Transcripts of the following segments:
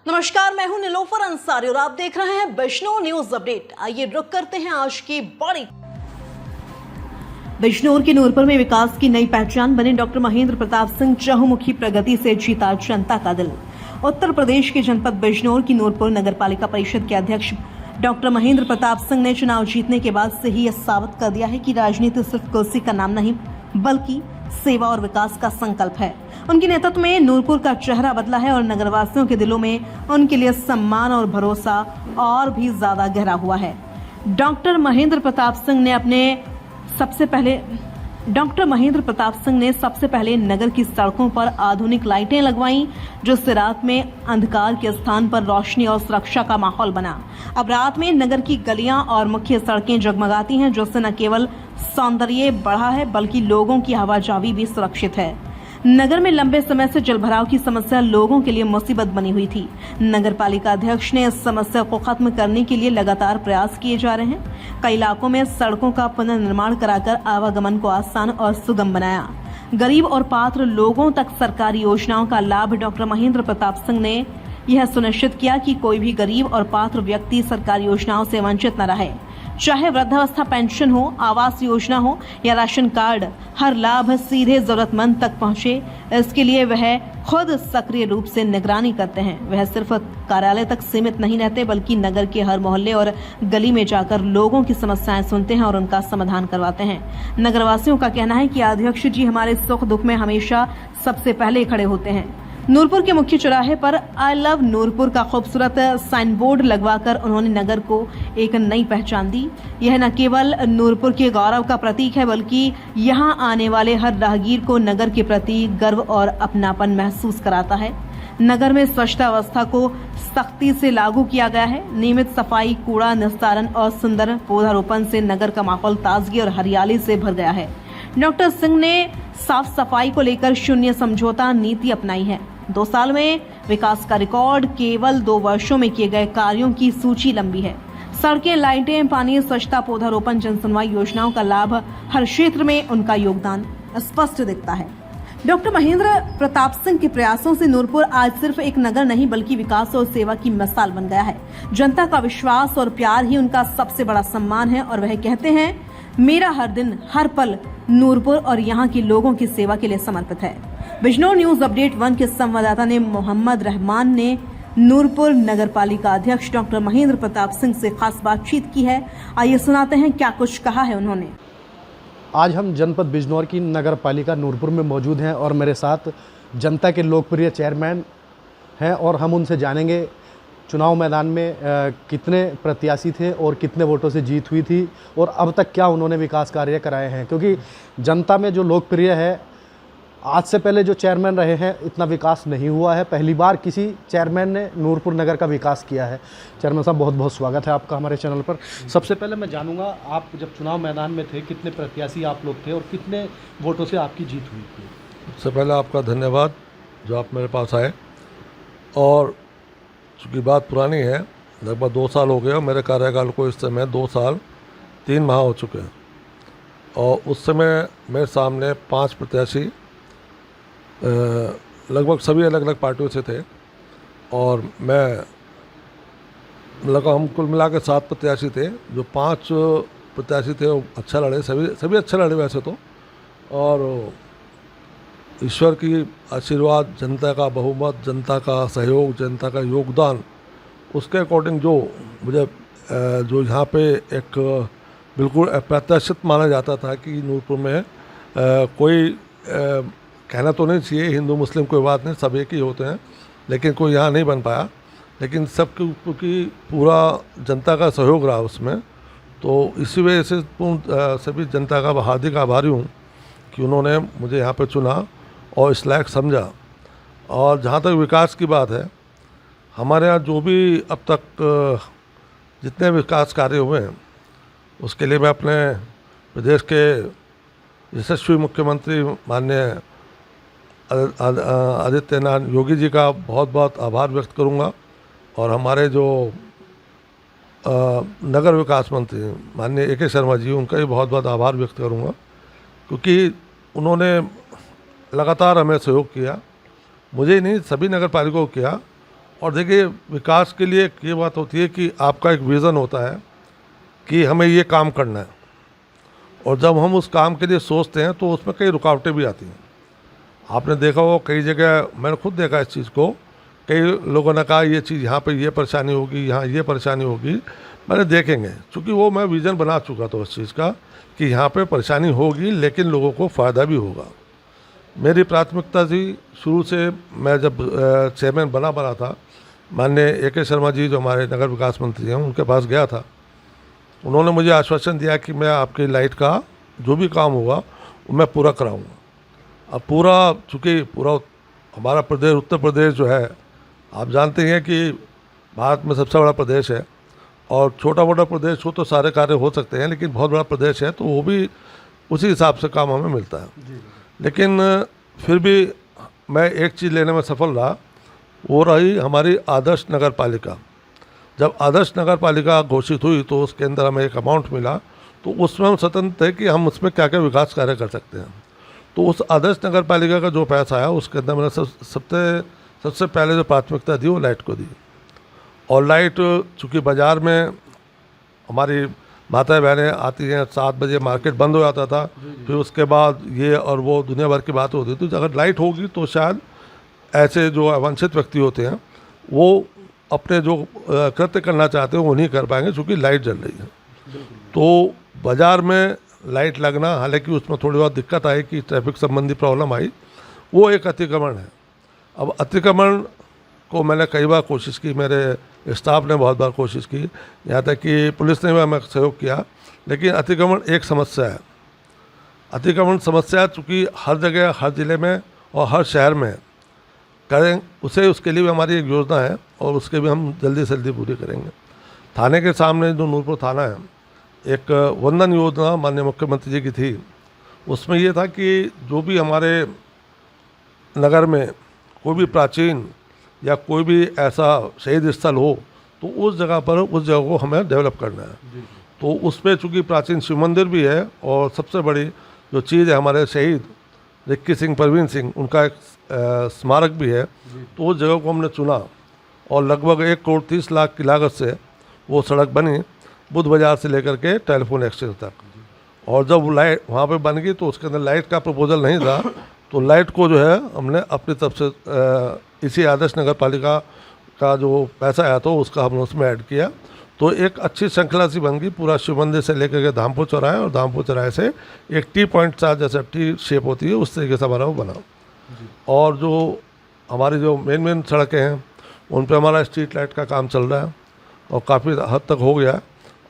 नमस्कार, मैं हूं नीलोफर अंसारी और आप देख रहे हैं बिजनौर न्यूज अपडेट। आइए रुक करते हैं आज की बड़ी। बिजनौर के नूरपुर में विकास की नई पहचान बने डॉक्टर महेंद्र प्रताप सिंह चहुमुखी प्रगति से जीता जनता का दिल। उत्तर प्रदेश के जनपद बिजनौर की नूरपुर नगर पालिका परिषद के अध्यक्ष डॉक्टर महेंद्र प्रताप सिंह ने चुनाव जीतने के बाद से ही यह साबित कर दिया है कि राजनीति सिर्फ कुर्सी का नाम नहीं बल्कि सेवा और विकास का संकल्प है। उनके नेतृत्व में नूरपुर का चेहरा बदला है और नगरवासियों के दिलों में उनके लिए सम्मान और भरोसा और भी ज्यादा गहरा हुआ है। डॉक्टर महेंद्र प्रताप सिंह ने सबसे पहले नगर की सड़कों पर आधुनिक लाइटें लगवाईं, जिससे रात में अंधकार के स्थान पर रोशनी और सुरक्षा का माहौल बना। अब रात में नगर की गलियां और मुख्य सड़कें जगमगाती हैं, जिससे न केवल सौंदर्य बढ़ा है बल्कि लोगों की आवाजाही भी सुरक्षित है। नगर में लंबे समय से जलभराव की समस्या लोगों के लिए मुसीबत बनी हुई थी। नगर पालिका अध्यक्ष ने इस समस्या को खत्म करने के लिए लगातार प्रयास किए जा रहे हैं। कई इलाकों में सड़कों का पुनर्निर्माण कराकर आवागमन को आसान और सुगम बनाया। गरीब और पात्र लोगों तक सरकारी योजनाओं का लाभ डॉक्टर महेंद्र प्रताप सिंह ने यह सुनिश्चित किया कि कोई भी गरीब और पात्र व्यक्ति सरकारी योजनाओं से वंचित न रहे। चाहे वृद्धावस्था पेंशन हो, आवास योजना हो या राशन कार्ड, हर लाभ सीधे जरूरतमंद तक पहुंचे, इसके लिए वह खुद सक्रिय रूप से निगरानी करते हैं। वह सिर्फ कार्यालय तक सीमित नहीं रहते बल्कि नगर के हर मोहल्ले और गली में जाकर लोगों की समस्याएं सुनते हैं और उनका समाधान करवाते हैं। नगरवासियों का कहना है कि अध्यक्ष जी हमारे सुख दुख में हमेशा सबसे पहले खड़े होते हैं। नूरपुर के मुख्य चौराहे पर आई लव नूरपुर का खूबसूरत साइन बोर्ड लगवाकर उन्होंने नगर को एक नई पहचान दी। यह न केवल नूरपुर के गौरव का प्रतीक है बल्कि यहां आने वाले हर राहगीर को नगर के प्रति गर्व और अपनापन महसूस कराता है। नगर में स्वच्छता व्यवस्था को सख्ती से लागू किया गया है। नियमित सफाई, कूड़ा निस्तारण और सुंदर पौधारोपण से नगर का माहौल ताजगी और हरियाली से भर गया है। डॉक्टर सिंह ने साफ सफाई को लेकर शून्य समझौता नीति अपनाई है। 2 साल में विकास का रिकॉर्ड, केवल 2 वर्षों में किए गए कार्यों की सूची लंबी है। सड़कें, लाइटें, पानी, स्वच्छता, पौधारोपण, जनसुनवाई योजनाओं का लाभ, हर क्षेत्र में उनका योगदान स्पष्ट दिखता है। डॉक्टर महेंद्र प्रताप सिंह के प्रयासों से नूरपुर आज सिर्फ एक नगर नहीं बल्कि विकास और सेवा की मिसाल बन गया है। जनता का विश्वास और प्यार ही उनका सबसे बड़ा सम्मान है और वह कहते हैं, मेरा हर दिन हर पल नूरपुर और यहाँ के लोगों की सेवा के लिए समर्पित है। बिजनौर न्यूज अपडेट 1 के संवाददाता ने मोहम्मद रहमान ने नूरपुर नगर पालिका अध्यक्ष डॉक्टर महेंद्र प्रताप सिंह से खास बातचीत की है। आइए सुनाते हैं क्या कुछ कहा है उन्होंने। आज हम जनपद बिजनौर की नगर पालिका नूरपुर में मौजूद हैं और मेरे साथ जनता के लोकप्रिय चेयरमैन हैं और हम उनसे जानेंगे चुनाव मैदान में कितने प्रत्याशी थे और कितने वोटों से जीत हुई थी और अब तक क्या उन्होंने विकास कार्य कराए हैं। क्योंकि जनता में जो लोकप्रिय है, आज से पहले जो चेयरमैन रहे हैं इतना विकास नहीं हुआ है। पहली बार किसी चेयरमैन ने नूरपुर नगर का विकास किया है। चेयरमैन साहब, बहुत बहुत स्वागत है आपका हमारे चैनल पर। सबसे पहले मैं जानूंगा, आप जब चुनाव मैदान में थे कितने प्रत्याशी आप लोग थे और कितने वोटों से आपकी जीत हुई थी? सबसे पहले आपका धन्यवाद जो आप मेरे पास आए। और चूँकि बात पुरानी है, लगभग 2 साल हो गए और मेरे कार्यकाल को इस समय 2 साल 3 माह हो चुके हैं। और उस समय मेरे सामने 5 प्रत्याशी लगभग सभी अलग अलग पार्टियों से थे और मैं हम कुल मिला के 7 प्रत्याशी थे। जो 5 प्रत्याशी थे वो अच्छा लड़े, सभी अच्छा लड़े वैसे तो। और ईश्वर की आशीर्वाद, जनता का बहुमत, जनता का सहयोग, जनता का योगदान, उसके अकॉर्डिंग जो मुझे जो यहाँ पे एक बिल्कुल अप्रत्याशित माना जाता था कि नूरपुर में कोई कहना तो नहीं चाहिए, हिंदू मुस्लिम कोई बात नहीं, सब एक ही होते हैं, लेकिन कोई यहाँ नहीं बन पाया। लेकिन सब क्योंकि पूरा जनता का सहयोग रहा उसमें, तो इसी वजह से सभी जनता का हार्दिक आभारी हूँ कि उन्होंने मुझे यहाँ पे चुना और इस लायक समझा। और जहाँ तक विकास की बात है, हमारे यहाँ जो भी अब तक जितने विकास कार्य हुए हैं उसके लिए मैं अपने प्रदेश के यशस्वी मुख्यमंत्री माननीय आदित्यनाथ योगी जी का बहुत बहुत आभार व्यक्त करूंगा और हमारे जो नगर विकास मंत्री माननीय ए के शर्मा जी, उनका भी बहुत बहुत आभार व्यक्त करूंगा, क्योंकि उन्होंने लगातार हमें सहयोग किया। मुझे ही नहीं, सभी नगर पालिका को किया। और देखिए, विकास के लिए ये बात होती है कि आपका एक विज़न होता है कि हमें ये काम करना है, और जब हम उस काम के लिए सोचते हैं तो उसमें कई रुकावटें भी आती हैं। आपने देखा हो कई जगह, मैंने खुद देखा इस चीज़ को, कई लोगों ने कहा ये चीज़ यहाँ पे ये परेशानी होगी, यहाँ ये परेशानी होगी। मैंने देखेंगे, क्योंकि वो मैं विज़न बना चुका था उस चीज़ का कि यहाँ पे परेशानी होगी लेकिन लोगों को फ़ायदा भी होगा। मेरी प्राथमिकता थी शुरू से, मैं जब चेयरमैन बना था, माननीय A.K. शर्मा जी जो हमारे नगर विकास मंत्री हैं उनके पास गया था। उन्होंने मुझे आश्वासन दिया कि मैं आपकी लाइट का जो भी काम होगा वो मैं पूरा कराऊंगा। अब पूरा, चूँकि पूरा हमारा प्रदेश उत्तर प्रदेश जो है, आप जानते हैं कि भारत में सबसे बड़ा प्रदेश है, और छोटा मोटा प्रदेश हो तो सारे कार्य हो सकते हैं, लेकिन बहुत बड़ा प्रदेश है तो वो भी उसी हिसाब से काम हमें मिलता है। लेकिन फिर भी मैं एक चीज़ लेने में सफल रहा, वो रही हमारी आदर्श नगर पालिका। जब आदर्श नगर पालिका घोषित हुई तो उसके अंदर हमें एक अमाउंट मिला, तो उसमें हम स्वतंत्र थे कि हम उसमें क्या क्या विकास कार्य कर सकते हैं। तो उस आदर्श नगर पालिका का जो पैसा आया उसके अंदर मैंने सबसे पहले जो प्राथमिकता दी वो लाइट को दी। और लाइट, चूँकि बाज़ार में हमारी माताएं बहनें आती हैं, 7 बजे मार्केट बंद हो जाता था, फिर उसके बाद ये और वो दुनिया भर की बात होती थी। तो अगर लाइट होगी तो शायद ऐसे जो अवांछित व्यक्ति होते हैं वो अपने जो कृत्य करना चाहते हैं वो नहीं कर पाएंगे, क्योंकि लाइट जल रही है। तो बाज़ार में लाइट लगना, हालांकि उसमें थोड़ी बहुत दिक्कत आई कि ट्रैफिक संबंधी प्रॉब्लम आई, वो एक अतिक्रमण है। अब अतिक्रमण को मैंने कई बार कोशिश की, मेरे स्टाफ ने बहुत बार कोशिश की, यहाँ तक कि पुलिस ने भी हमें सहयोग किया, लेकिन अतिक्रमण एक समस्या है। अतिक्रमण समस्या चूँकि हर जगह, हर ज़िले में और हर शहर में करें, उसके लिए भी हमारी एक योजना है और उसके भी हम जल्दी से जल्दी पूरी करेंगे। थाने के सामने जो नूरपुर थाना है, एक वंदन योजना माननीय मुख्यमंत्री जी की थी। उसमें ये था कि जो भी हमारे नगर में कोई भी प्राचीन या कोई भी ऐसा शहीद स्थल हो तो उस जगह पर उस जगह को हमें डेवलप करना है। तो उसमें चूँकि प्राचीन शिव मंदिर भी है और सबसे बड़ी जो चीज़ है हमारे शहीद रिक्की सिंह, परवीन सिंह, उनका एक स्मारक भी है। तो उस जगह को हमने चुना और लगभग 1 करोड़ 30 लाख की लागत से वो सड़क बनी, बुद्ध बाज़ार से लेकर के टेलीफोन एक्सचेंज तक। और जब लाइट वहाँ पे बन गई तो उसके अंदर लाइट का प्रपोजल नहीं था, तो लाइट को जो है हमने अपनी तरफ से इसी आदर्श नगर पालिका का जो पैसा आया था उसका हमने उसमें ऐड किया। तो एक अच्छी श्रृंखला सी बन गई, पूरा शिव मंदिर से लेकर के धामपुर चौराहे, और धामपुर चौराहे से एक टी पॉइंट सा, जैसे टी शेप होती है उस तरीके से हमारा वो बना। और जो हमारी जो मेन सड़कें हैं उन पे हमारा स्ट्रीट लाइट का काम चल रहा है और काफ़ी हद तक हो गया है।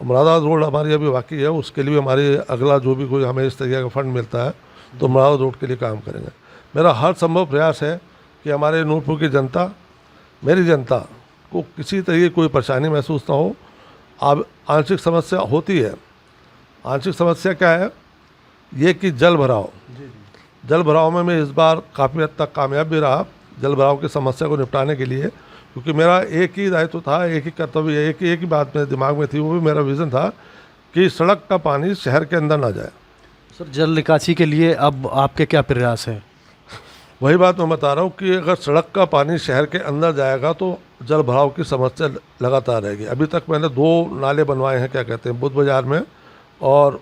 मुरादाबाद रोड हमारी अभी बाकी है, उसके लिए भी हमारी अगला जो भी कोई हमें इस तरीके का फंड मिलता है तो मुरादाबाद रोड के लिए काम करेंगे। मेरा हर संभव प्रयास है कि हमारे नूरपुर की जनता, मेरी जनता को किसी तरीके कोई परेशानी महसूस ना हो। अब आंशिक समस्या होती है, आंशिक समस्या क्या है, ये कि जल भराव में मैं इस बार काफ़ी हद तक कामयाब भी रहा जल भराव की समस्या को निपटाने के लिए, क्योंकि मेरा एक ही दायित्व था, एक ही कर्तव्य, एक ही बात मेरे दिमाग में थी, वो भी मेरा विज़न था कि सड़क का पानी शहर के अंदर ना जाए। सर, जल निकासी के लिए अब आपके क्या प्रयास हैं? वही बात मैं बता रहा हूँ कि अगर सड़क का पानी शहर के अंदर जाएगा तो जल भराव की समस्या लगातार रहेगी। अभी तक मैंने 2 नाले बनवाए हैं, क्या कहते हैं, बुद्ध बाज़ार में और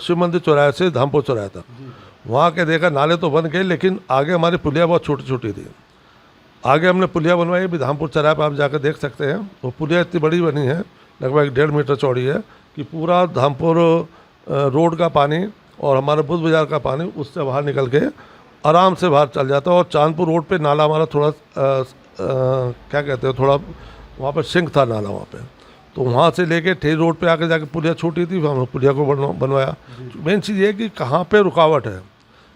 शिव मंदिर चौराहे से धामपुर चौराहे तक। वहाँ के देखा नाले तो बन गए, लेकिन आगे हमारी पुलिया बहुत छोटी छोटी थी। आगे हमने पुलिया बनवाई, अभी धामपुर चौराहे पर आप जाकर देख सकते हैं। वो पुलिया इतनी बड़ी बनी है, लगभग 1.5 मीटर चौड़ी है, कि पूरा धामपुर रोड का पानी और हमारे बुद्ध बाज़ार का पानी उससे बाहर निकल के आराम से बाहर चल जाता है। और चांदपुर रोड पे नाला हमारा थोड़ा क्या कहते हैं, थोड़ा वहाँ पर सिंक था नाला वहाँ पे, तो वहाँ से लेके ठेरी रोड पे आके जाके पुलिया छोटी थी, हमने पुलिया को बनवाया। मेन चीज़ ये है कि कहाँ पे रुकावट है,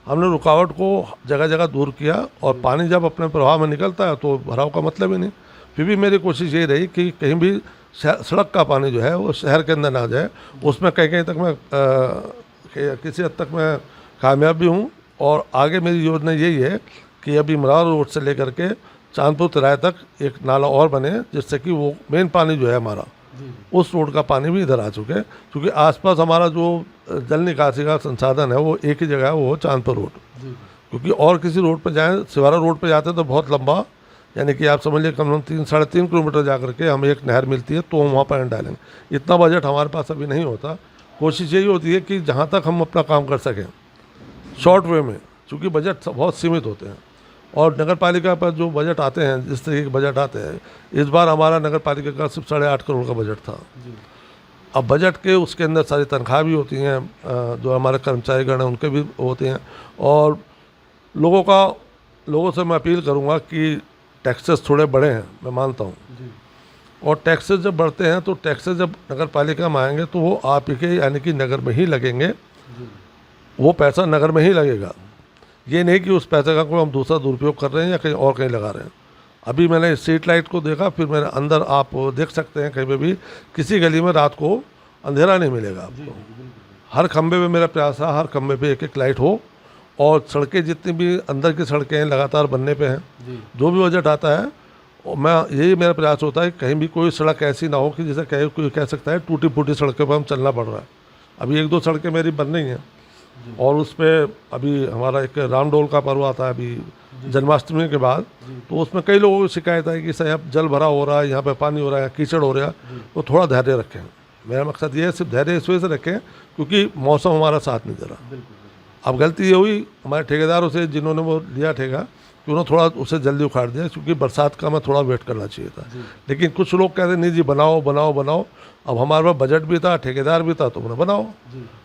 हमने रुकावट को जगह जगह दूर किया। और पानी जब अपने प्रवाह में निकलता है तो भराव का मतलब ही नहीं। फिर भी मेरी कोशिश ये रही कि कहीं भी सड़क का पानी जो है वो शहर के अंदर ना जाए। उसमें कहीं तक मैं किसी हद तक मैं कामयाब भी हूँ। और आगे मेरी योजना यही है कि अभी मुरादाबाद रोड से लेकर के चांदपुर तिराहे तक एक नाला और बने, जिससे कि वो मेन पानी जो है हमारा उस रोड का पानी भी इधर आ चुके, क्योंकि आसपास हमारा जो जल निकासी का संसाधन है वो एक ही जगह है, वो चांदपुर रोड। क्योंकि और किसी रोड पर जाएँ, सिवारा रोड पर जाते तो बहुत लंबा यानी कि आप समझ लीजिए कम से कम 3-3.5 किलोमीटर जा करके हमें एक नहर मिलती है, तो हम वहाँ पर डालेंगे। इतना बजट हमारे पास अभी नहीं होता। कोशिश यही होती है कि जहाँ तक हम अपना काम कर सकें शॉर्ट वे में, चूँकि बजट बहुत सीमित होते हैं और नगर पालिका पर जो बजट आते हैं, जिस तरीके के बजट आते हैं, इस बार हमारा नगर पालिका का सिर्फ 8.5 करोड़ का बजट था। अब बजट के उसके अंदर सारी तनख्वाह भी होती हैं, जो हमारे कर्मचारीगण हैं उनके भी होते हैं, और लोगों से मैं अपील करूंगा कि टैक्सेस थोड़े बढ़े हैं, मैं मानता हूं, और टैक्सेस जब बढ़ते हैं तो टैक्सेस जब नगर पालिका में आएंगे तो वो आप ही के यानी कि नगर में ही लगेंगे, वो पैसा नगर में ही लगेगा। ये नहीं कि उस पैसे का कोई हम दूसरा दुरुपयोग कर रहे हैं या कहीं और कहीं लगा रहे हैं। अभी मैंने स्ट्रीट लाइट को देखा, फिर मेरे अंदर आप देख सकते हैं कहीं पे भी किसी गली में रात को अंधेरा नहीं मिलेगा आपको। हर खंबे पे मेरा प्रयास है, हर खंबे पे एक लाइट हो, और सड़कें जितनी भी अंदर की सड़कें हैं लगातार बनने पे हैं। जो भी बजट आता है मैं यही मेरा प्रयास होता है कहीं भी कोई सड़क ऐसी ना हो कि जैसे कोई कह सकता है टूटी फूटी सड़कों पर हम चलना पड़ रहा है। अभी 1-2 सड़कें मेरी बन रही हैं, और उस पर अभी हमारा एक रामडोल का पर्व आता है अभी जन्माष्टमी के बाद, तो उसमें कई लोगों की शिकायत है कि साहब जल भरा हो रहा है, यहाँ पे पानी हो रहा है, कीचड़ हो रहा है, तो थोड़ा धैर्य रखें। मेरा मकसद ये है सिर्फ धैर्य इस वजह से रखें क्योंकि मौसम हमारा साथ नहीं दे रहा। अब गलती ये हुई हमारे ठेकेदारों से, जिन्होंने वो लिया ठेका, कि उन्होंने थोड़ा उसे जल्दी उखाड़ दिया, क्योंकि बरसात का मैं थोड़ा वेट करना चाहिए था। लेकिन कुछ लोग कहते नहीं जी बनाओ बनाओ बनाओ, अब हमारे पास बजट भी था, ठेकेदार भी था, तो उन्हें बनाओ।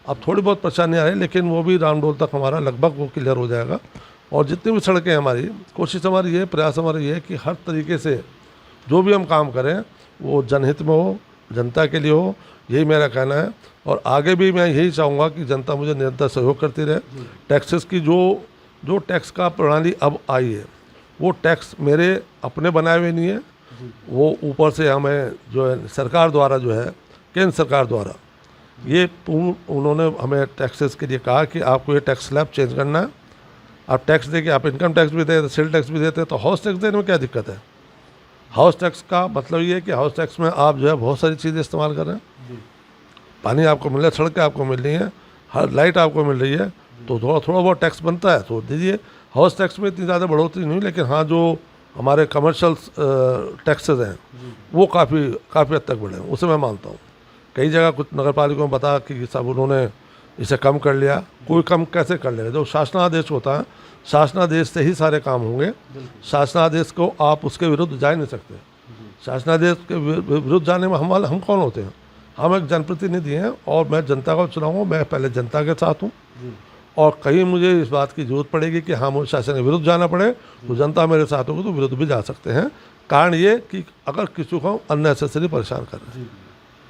अब थोड़ी बहुत परेशानी आ रही है, लेकिन वो भी रामडोल तक हमारा लगभग वो क्लियर हो जाएगा। और जितनी भी सड़कें हैं हमारी, कोशिश हमारी ये, प्रयास हमारा ये है कि हर तरीके से जो भी हम काम करें वो जनहित में हो, जनता के लिए हो, यही मेरा कहना है। और आगे भी मैं यही चाहूँगा कि जनता मुझे निरंतर सहयोग करती रहे। टैक्सेस की जो टैक्स का प्रणाली अब आई है, वो टैक्स मेरे अपने बनाए हुए नहीं है, वो ऊपर से हमें जो है सरकार द्वारा, जो है केंद्र सरकार द्वारा, ये उन्होंने हमें टैक्सेस के लिए कहा कि आपको ये टैक्स स्लैब चेंज करना है। आप टैक्स देके आप इनकम टैक्स भी देते, सेल टैक्स भी देते, तो हाउस टैक्स देने में क्या दिक्कत है? हाउस टैक्स का मतलब ये है कि हाउस टैक्स में आप जो है बहुत सारी चीज़ें इस्तेमाल कर रहे हैं। पानी आपको मिल रहा है, सड़कें आपको मिल रही हैं, हर लाइट आपको मिल रही है, तो थोड़ा बहुत टैक्स बनता है तो दीजिए। हाउस टैक्स में इतनी ज़्यादा बढ़ोतरी नहीं, लेकिन हाँ जो हमारे कमर्शियल टैक्सेस हैं वो काफ़ी हद तक बढ़े हैं, उसे मैं मानता हूँ। कई जगह कुछ नगर पालिकाओं में बता कि सब उन्होंने इसे कम कर लिया, कोई कम कैसे कर लेगा? जो शासनादेश होता है, शासनादेश से ही सारे काम होंगे। शासनादेश को आप उसके विरुद्ध जा ही नहीं सकते। शासनादेश के विरुद्ध जाने में हम कौन होते हैं? हम एक जनप्रतिनिधि हैं और मैं जनता को चुनाऊंगा, मैं पहले जनता के साथ हूँ, और कहीं मुझे इस बात की जरूरत पड़ेगी कि हाँ मुझे शासन के विरुद्ध जाना पड़े तो जनता मेरे साथ होगी, तो विरुद्ध भी जा सकते हैं। कारण ये कि अगर किसी को अननेसेसरी परेशान कर रहे हैं,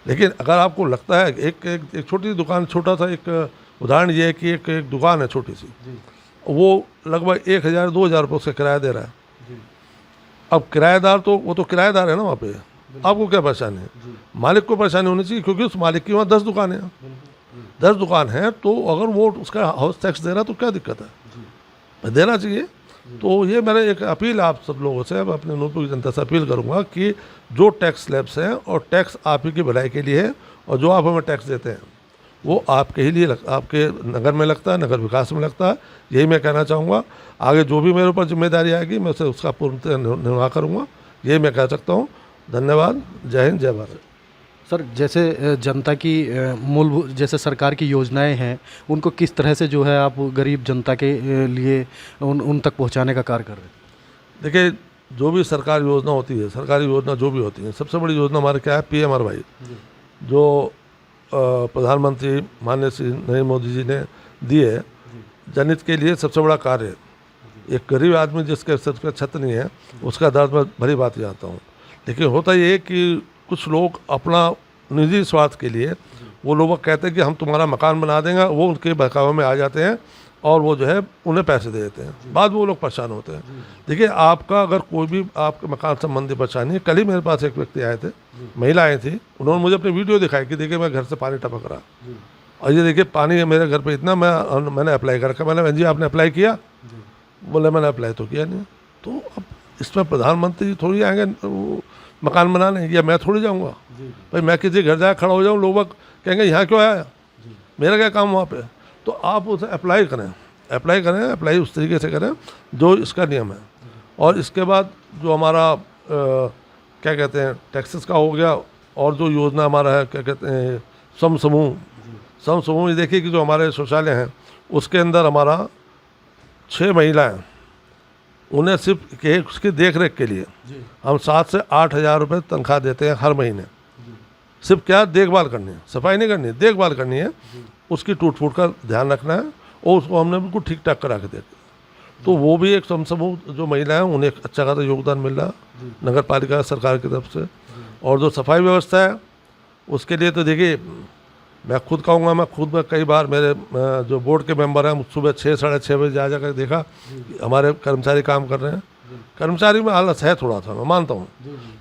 लेकिन अगर आपको लगता है एक छोटी दुकान, छोटा सा एक उदाहरण ये है कि एक दुकान है छोटी सी, वो लगभग 1,000-2,000 रुपये उसका किराया दे रहा है। अब किराएदार तो वो तो किराएदार है ना, वहाँ पे आपको क्या परेशानी है? मालिक को परेशानी होनी चाहिए, क्योंकि उस मालिक की वहाँ 10 दुकानें हैं। 10 दुकान है, तो अगर वो उसका हाउस टैक्स दे रहा तो क्या दिक्कत है? देना चाहिए। तो ये मेरा एक अपील आप सब लोगों से, अब अपने नूरपुर की जनता से अपील करूंगा कि जो टैक्स स्लैब्स हैं, और टैक्स आप ही की भलाई के लिए है, और जो आप हमें टैक्स देते हैं वो आपके ही लिए आपके नगर में लगता है, नगर विकास में लगता है। यही मैं कहना चाहूँगा। आगे जो भी मेरे ऊपर जिम्मेदारी आएगी मैं उसका पूर्णतः निर्वाह करूँगा, यही मैं कह सकता हूँ। धन्यवाद। जय हिंद, जय भारत। सर, जैसे जनता की मूलभूत जैसे सरकार की योजनाएं हैं, उनको किस तरह से जो है आप गरीब जनता के लिए उन तक पहुंचाने का कार्य कर रहे हैं? देखिए, जो भी सरकार योजना होती है, सरकारी योजना जो भी होती है, सबसे बड़ी योजना हमारे क्या है? PMRY, जो प्रधानमंत्री माननीय श्री नरेंद्र मोदी जी ने दी है। जनहित के लिए सबसे बड़ा कार्य। एक गरीब आदमी जिसके सर पर छत नहीं है, उसका दर्द मैं भली बात जानता हूँ। लेकिन होता ये कि कुछ लोग अपना निजी स्वार्थ के लिए, वो लोग कहते हैं कि हम तुम्हारा मकान बना देंगे, वो उनके बहकावे में आ जाते हैं और वो जो है उन्हें पैसे दे देते हैं। बाद में वो लोग परेशान होते हैं। देखिए, आपका अगर कोई भी आपके मकान संबंधी परेशानी है, कल ही मेरे पास एक व्यक्ति आए थे, महिला आई थी, उन्होंने मुझे अपनी वीडियो दिखाई कि देखिए मैं घर से पानी टपक रहा, और ये देखिए पानी है मेरे घर पर इतना, मैंने अप्लाई कर रखा। मैंने जी आपने अप्लाई किया? बोले मैंने अप्लाई तो किया नहीं। तो अब इसमें प्रधानमंत्री थोड़ी आएंगे मकान बनाने, या मैं थोड़ी जाऊंगा? भाई मैं किसी घर जाकर खड़ा हो जाऊँ, लोग कहेंगे यहाँ क्यों आया, मेरा क्या काम वहाँ पे? तो आप उसे अप्लाई करें, अप्लाई उस तरीके से करें जो इसका नियम है। और इसके बाद जो हमारा क्या कहते हैं टैक्सेस का हो गया, और जो योजना हमारा है क्या कहते हैं सम समूह, ये देखिए कि जो हमारे शौचालय हैं उसके अंदर हमारा 6 महिलाएं, उन्हें सिर्फ उसकी देख रेख के लिए हम 7 से 8 हज़ार रुपये तनख्वाह देते हैं हर महीने। सिर्फ क्या देखभाल करनी है, सफाई नहीं करनी है, देखभाल करनी है, उसकी टूट फूट का ध्यान रखना है और उसको हमने बिल्कुल ठीक ठाक करा के देते। तो वो भी एक समूह जो महिलाएं हैं उन्हें अच्छा खासा योगदान मिल रहा है नगर पालिका सरकार की तरफ से। और जो सफाई व्यवस्था है उसके लिए तो देखिए मैं खुद कहूँगा, मैं खुद में कई बार मेरे जो बोर्ड के मेंबर हैं सुबह 6 साढ़े 6 बजे जा कर देखा कि हमारे कर्मचारी काम कर रहे हैं। कर्मचारी में आलस है थोड़ा सा, मैं मानता हूँ,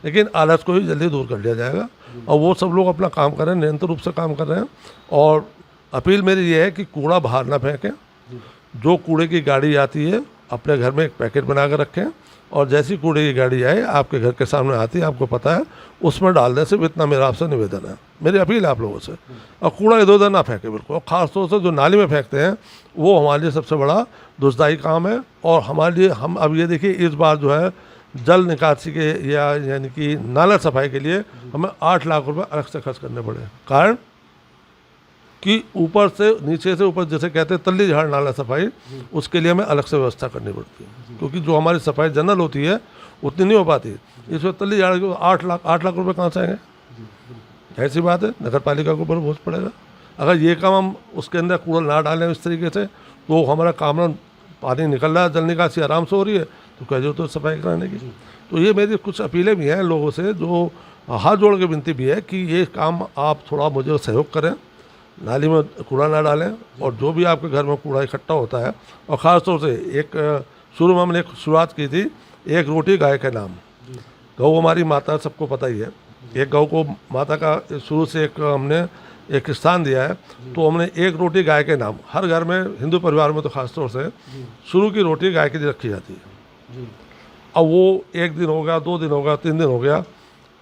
लेकिन आलस को ही जल्दी दूर कर लिया जाएगा और वो सब लोग अपना काम कर रहे हैं, निरंतर रूप से काम कर रहे हैं। और अपील मेरी ये है कि कूड़ा बाहर ना फेंकें, जो कूड़े की गाड़ी आती है अपने घर में एक पैकेट बना कर रखें और जैसी कूड़े की गाड़ी आए आपके घर के सामने आती है, आपको पता है, उसमें डाल दें। सिर्फ इतना मेरा आपसे निवेदन है, मेरी अपील है आप लोगों से। और कूड़ा इधर उधर ना फेंके बिल्कुल, और ख़ासतौर से जो नाली में फेंकते हैं वो हमारे लिए सबसे बड़ा दुष्दायी काम है। और हमारे लिए हम अब ये देखिए इस बार जो है जल निकासी के यानी कि नाला सफाई के लिए हमें 8 लाख रुपए अलग से खर्च करने पड़े। कारण कि ऊपर से नीचे से ऊपर जैसे कहते हैं तल्ली झाड़ नाला सफाई, उसके लिए हमें अलग से व्यवस्था करनी पड़ती है, क्योंकि जो हमारी सफाई जनरल होती है उतनी नहीं हो पाती। इसमें तल्ली झाड़ के 8 लाख रुपए कहाँ से आएंगे? ऐसी बात है, नगर पालिका के ऊपर बोझ पड़ेगा। अगर ये काम हम उसके अंदर कूड़ा ना डालें इस तरीके से तो हमारा काम पानी निकल रहा है, जल निकासी आराम से हो रही है, तो कह जो तो सफाई कराने की। तो ये मेरी कुछ अपीलें भी हैं लोगों से, जो हाथ जोड़ के विनती भी है कि ये काम आप थोड़ा मुझे सहयोग करें, नाली में कूड़ा ना डालें और जो भी आपके घर में कूड़ा इकट्ठा होता है। और ख़ास तौर से एक शुरू में हमने एक शुरुआत की थी, एक रोटी गाय के नाम। गौ हमारी माता, सबको पता ही है। एक गौ को माता का शुरू से एक हमने एक स्थान दिया है, तो हमने एक रोटी गाय के नाम हर घर में, हिंदू परिवार में तो ख़ास तौर से शुरू की रोटी गाय के लिए रखी जाती है। अब वो 1 दिन हो गया, 2 दिन हो गया, 3 दिन हो गया,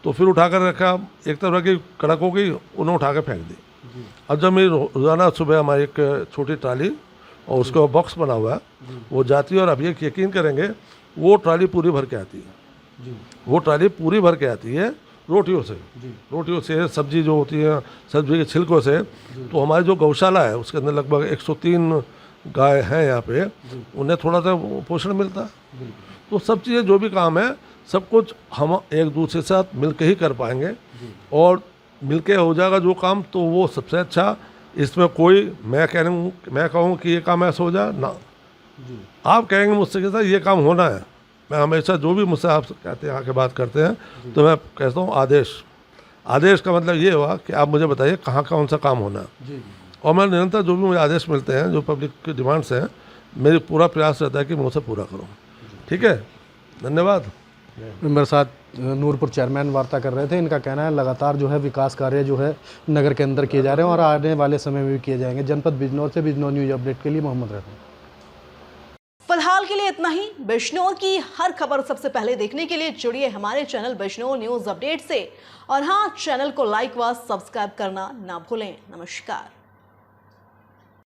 तो फिर उठा कर रखा, एक तरफ की कड़क हो गई, उन्हें उठा कर फेंक दी। अब जब मेरी रोज़ाना सुबह हमारी एक छोटी ट्राली और उसका बॉक्स बना हुआ है वो जाती है, और अब ये यकीन करेंगे वो ट्राली पूरी भर के आती है। वो ट्राली पूरी भर के आती है रोटियों से, सब्जी जो होती है सब्जी के छिलकों से। तो हमारी जो गौशाला है उसके अंदर लगभग 103 गाय हैं यहाँ पे, उन्हें थोड़ा सा पोषण मिलता है। तो सब चीज़ें जो भी काम है सब कुछ हम एक दूसरे के साथ मिल के ही कर पाएंगे, और मिलके हो जाएगा जो काम तो वो सबसे अच्छा। इसमें कोई मैं कहूँ कि ये काम ऐसा हो जाए ना, आप कहेंगे मुझसे कि सर ये काम होना है, मैं हमेशा जो भी मुझसे आप कहते हैं आके बात करते हैं तो मैं कहता हूँ आदेश का मतलब ये हुआ कि आप मुझे बताइए कहाँ कौन सा काम होना है। और मैं निरंतर जो भी मुझे आदेश मिलते हैं, जो पब्लिक की डिमांड्स हैं, मेरी पूरा प्रयास रहता है कि मैं उसे पूरा करूँ। ठीक है, धन्यवाद। मेरे साथ नूरपुर चेयरमैन वार्ता कर रहे थे। इनका कहना है लगातार जो है विकास कार्य जो है नगर के अंदर किए जा रहे हैं और आने वाले समय में भी किए जाएंगे। जनपद बिजनौर से बिजनौर न्यूज अपडेट के लिए मोहम्मद रफी। फिलहाल के लिए इतना ही। बिजनौर की हर खबर सबसे पहले देखने के लिए जुड़िए हमारे चैनल बिजनौर न्यूज अपडेट से, और हाँ, चैनल को लाइक व सब्सक्राइब करना ना भूलें। नमस्कार।